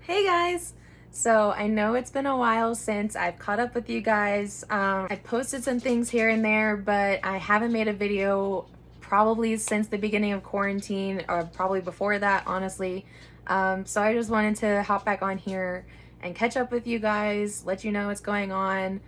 Hey guys! So I know it's been a while since I've caught up with you guys. I've posted some things here and there, but I haven't made a video probably since the beginning of quarantine, or probably before that, honestly. So I just wanted to hop back on here and catch up with you guys, let you know what's going on.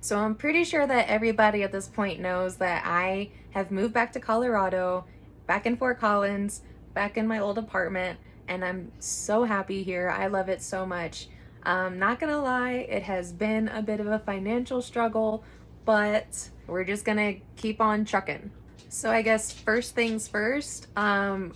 So I'm pretty sure that everybody at this point knows that I have moved back to Colorado, back in Fort Collins, back in my old apartment, and I'm so happy here. I love it so much. Not gonna lie, it has been a bit of a financial struggle, but we're just gonna keep on trucking. So I guess first things first, when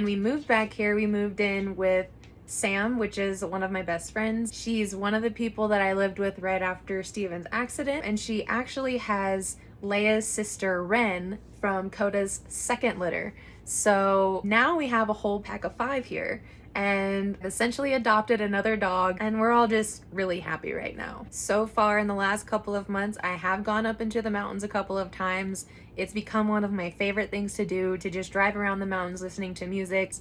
we moved back here, we moved in with Sam, which is one of my best friends. She's one of the people that I lived with right after Steven's accident, and she actually has Leia's sister Ren from Coda's second litter. So now we have a whole pack of 5 here and essentially adopted another dog, and we're all just really happy right now. So far in the last couple of months, I have gone up into the mountains a couple of times. It's become one of my favorite things to do, to just drive around the mountains listening to music,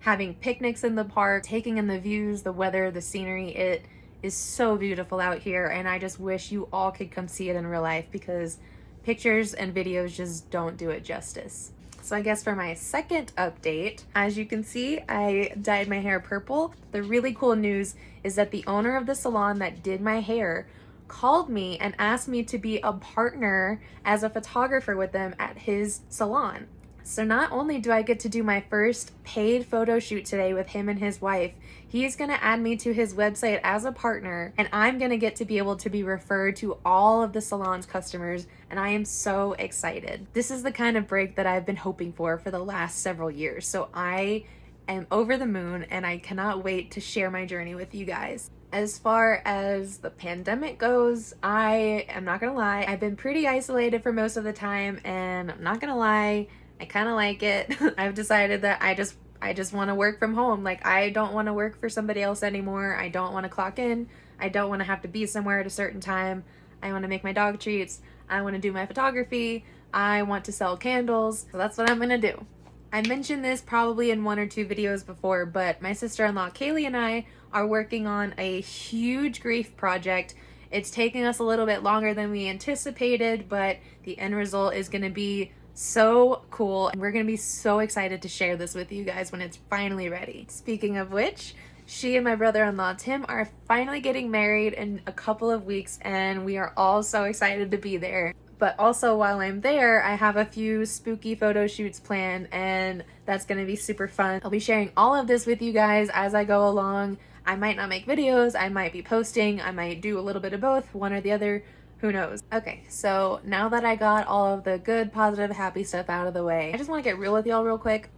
having picnics in the park, taking in the views, the weather, the scenery. It is so beautiful out here, and I just wish you all could come see it in real life because pictures and videos just don't do it justice. So I guess for my second update, as you can see, I dyed my hair purple. The really cool news is that the owner of the salon that did my hair called me and asked me to be a partner as a photographer with them at his salon. So not only do I get to do my first paid photo shoot today with him and his wife, he's going to add me to his website as a partner, and I'm going to get to be able to be referred to all of the salon's customers, and I am so excited. This is the kind of break that I've been hoping for the last several years, so I am over the moon, and I cannot wait to share my journey with you guys. As far as the pandemic goes, I am not gonna lie, I've been pretty isolated for most of the time, and I'm not gonna lie, I kind of like it. I've decided that I just want to work from home. Like, I don't want to work for somebody else anymore. I don't want to clock in. I don't want to have to be somewhere at a certain time. I want to make my dog treats. I want to do my photography. I want to sell candles. So that's what I'm going to do. I mentioned this probably in 1 or 2 videos before, but my sister-in-law Kaylee and I are working on a huge grief project. It's taking us a little bit longer than we anticipated, but the end result is going to be so cool, and we're gonna be so excited to share this with you guys when it's finally ready. Speaking of which, she and my brother-in-law Tim are finally getting married in a couple of weeks, and we are all so excited to be there. But also, while I'm there, I have a few spooky photo shoots planned, and that's gonna be super fun. I'll be sharing all of this with you guys as I go along. I might not make videos, I might be posting, I might do a little bit of both, one or the other. Who knows? Okay, so now that I got all of the good, positive, happy stuff out of the way, I just want to get real with y'all real quick.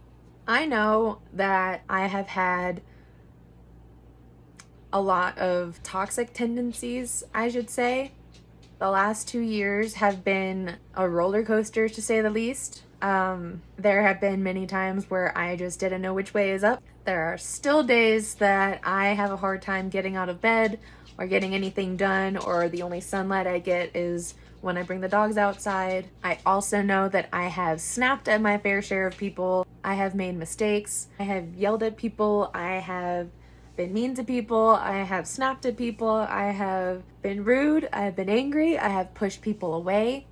I know that I have had a lot of toxic tendencies, I should say. The last 2 years have been a roller coaster, to say the least. There have been many times where I just didn't know which way is up. There are still days that I have a hard time getting out of bed or getting anything done, or the only sunlight I get is when I bring the dogs outside. I also know that I have snapped at my fair share of people. I have made mistakes. I have yelled at people. I have been mean to people. I have snapped at people. I have been rude. I have been angry. I have pushed people away.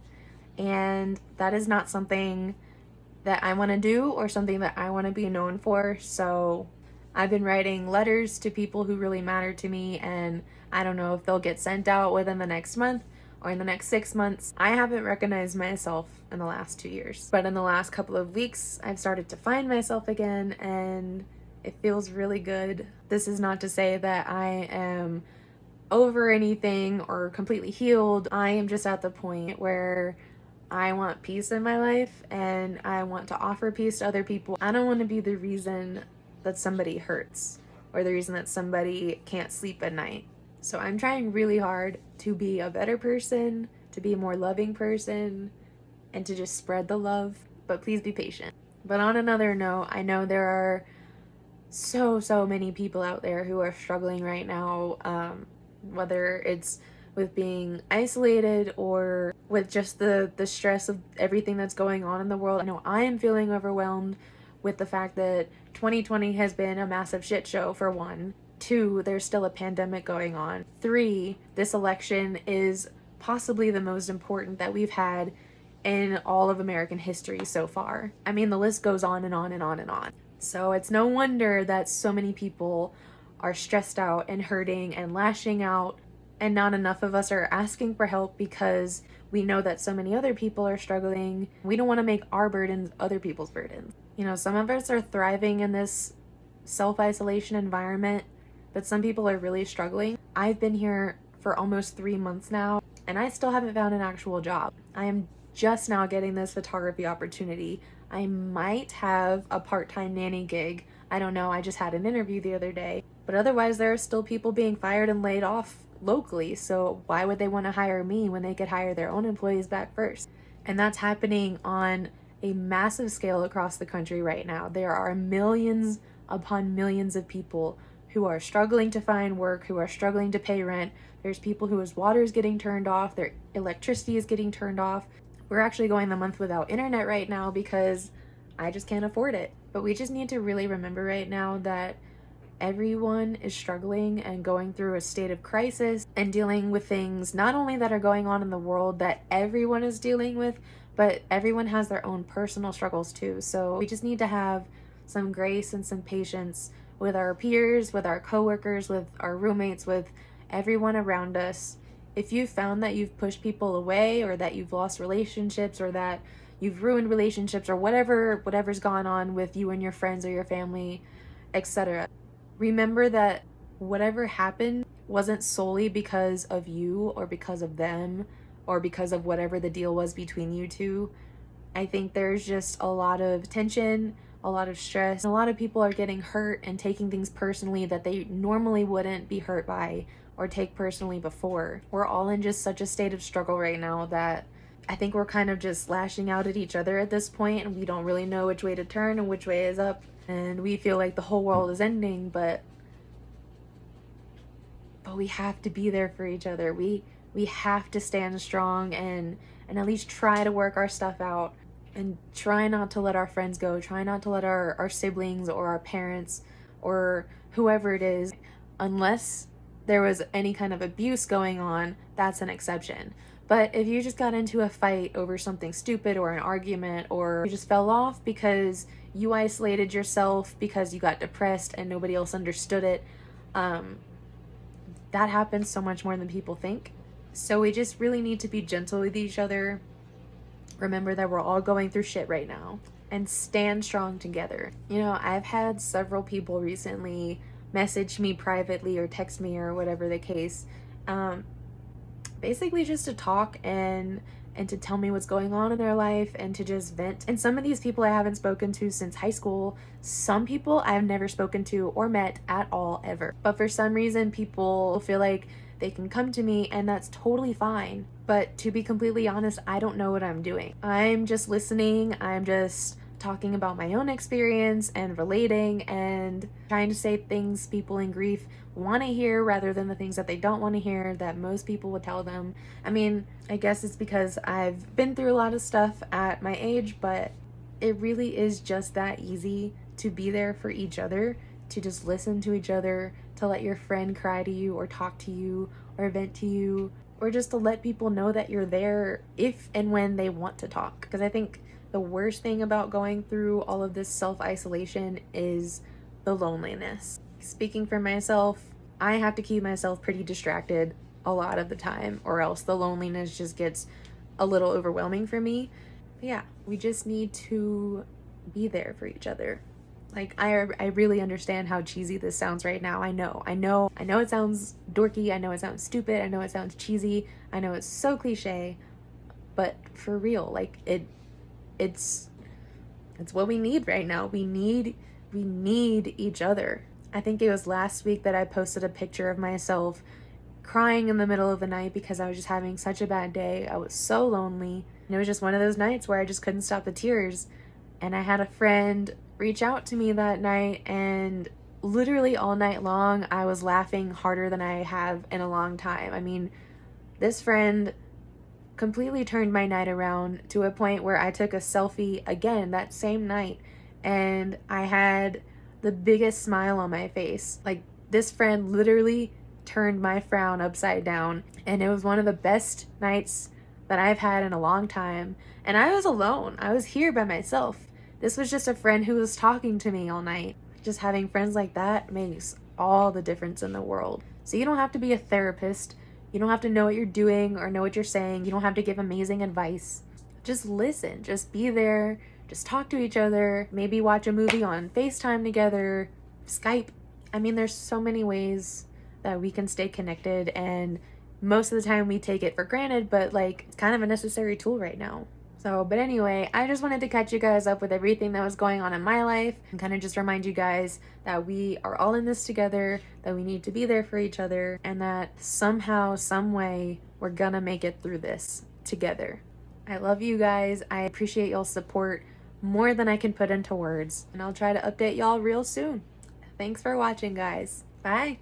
And that is not something that I want to do or something that I want to be known for. So I've been writing letters to people who really matter to me, and I don't know if they'll get sent out within the next month or in the next 6 months. I haven't recognized myself in the last 2 years, but in the last couple of weeks, I've started to find myself again, and it feels really good. This is not to say that I am over anything or completely healed. I am just at the point where I want peace in my life, and I want to offer peace to other people. I don't want to be the reason that somebody hurts or the reason that somebody can't sleep at night. So I'm trying really hard to be a better person, to be a more loving person, and to just spread the love, but please be patient. But on another note, I know there are so many people out there who are struggling right now, whether it's with being isolated or with just the stress of everything that's going on in the world. I know I am feeling overwhelmed with the fact that 2020 has been a massive shit show, for one. 2, there's still a pandemic going on. 3, this election is possibly the most important that we've had in all of American history so far. I mean, the list goes on and on and on and on. So it's no wonder that so many people are stressed out and hurting and lashing out, and not enough of us are asking for help because we know that so many other people are struggling. We don't want to make our burdens other people's burdens. You know, some of us are thriving in this self-isolation environment, but some people are really struggling. I've been here for almost 3 months now, and I still haven't found an actual job. I am just now getting this photography opportunity. I might have a part-time nanny gig. I don't know, I just had an interview the other day. But otherwise, there are still people being fired and laid off locally, so why would they want to hire me when they could hire their own employees back first? And that's happening on a massive scale across the country right now. There are millions upon millions of people who are struggling to find work, who are struggling to pay rent. There's people whose water is getting turned off, their electricity is getting turned off. We're actually going the month without internet right now because I just can't afford it. But we just need to really remember right now that everyone is struggling and going through a state of crisis and dealing with things not only that are going on in the world that everyone is dealing with, but everyone has their own personal struggles too. So we just need to have some grace and some patience with our peers, with our coworkers, with our roommates, with everyone around us. If you've found that you've pushed people away, or that you've lost relationships, or that you've ruined relationships, or whatever's gone on with you and your friends or your family, etc., remember that whatever happened wasn't solely because of you or because of them or because of whatever the deal was between you two. I think there's just a lot of tension, a lot of stress. A lot of people are getting hurt and taking things personally that they normally wouldn't be hurt by or take personally before. We're all in just such a state of struggle right now that I think we're kind of just lashing out at each other at this point, and we don't really know which way to turn and which way is up, and we feel like the whole world is ending, but we have to be there for each other. We have to stand strong and at least try to work our stuff out, and try not to let our friends go, try not to let our siblings or our parents or whoever it is, unless there was any kind of abuse going on, that's an exception. But if you just got into a fight over something stupid or an argument, or you just fell off because you isolated yourself because you got depressed and nobody else understood it, that happens so much more than people think. So we just really need to be gentle with each other. Remember that we're all going through shit right now, and stand strong together. You know, I've had several people recently message me privately or text me or whatever the case, basically just to talk and to tell me what's going on in their life and to just vent. And some of these people I haven't spoken to since high school. Some people I've never spoken to or met at all ever. But for some reason, people feel like they can come to me, and that's totally fine. But to be completely honest, I don't know what I'm doing. I'm just listening. I'm just talking about my own experience and relating and trying to say things people in grief want to hear rather than the things that they don't want to hear that most people would tell them. I mean, I guess it's because I've been through a lot of stuff at my age, but it really is just that easy to be there for each other, to just listen to each other, to let your friend cry to you or talk to you or vent to you, or just to let people know that you're there if and when they want to talk. Because I think the worst thing about going through all of this self-isolation is the loneliness. Speaking for myself, I have to keep myself pretty distracted a lot of the time, or else the loneliness just gets a little overwhelming for me. But yeah, we just need to be there for each other. Like, I really understand how cheesy this sounds right now. I know it sounds dorky, I know it sounds stupid, I know it sounds cheesy, I know it's so cliche, but for real, like, it's what we need right now. We need each other. I think it was last week that I posted a picture of myself crying in the middle of the night because I was just having such a bad day. I was so lonely, and it was just one of those nights where I just couldn't stop the tears. And I had a friend reach out to me that night, and literally all night long I was laughing harder than I have in a long time. I mean, this friend completely turned my night around to a point where I took a selfie again that same night, and I had the biggest smile on my face. Like, This friend literally turned my frown upside down, and it was one of the best nights that I've had in a long time. And I was alone. I was here by myself. This was just a friend who was talking to me all night. Just having friends like that makes all the difference in the world. So you don't have to be a therapist. You don't have to know what you're doing or know what you're saying. You don't have to give amazing advice. Just listen. Just be there. Just talk to each other. Maybe watch a movie on FaceTime together, Skype. I mean, there's so many ways that we can stay connected, and most of the time we take it for granted, but like, it's kind of a necessary tool right now. So, but anyway, I just wanted to catch you guys up with everything that was going on in my life and kind of just remind you guys that we are all in this together, that we need to be there for each other, and that somehow, some way, we're gonna make it through this together. I love you guys. I appreciate y'all's support more than I can put into words, and I'll try to update y'all real soon. Thanks for watching, guys. Bye.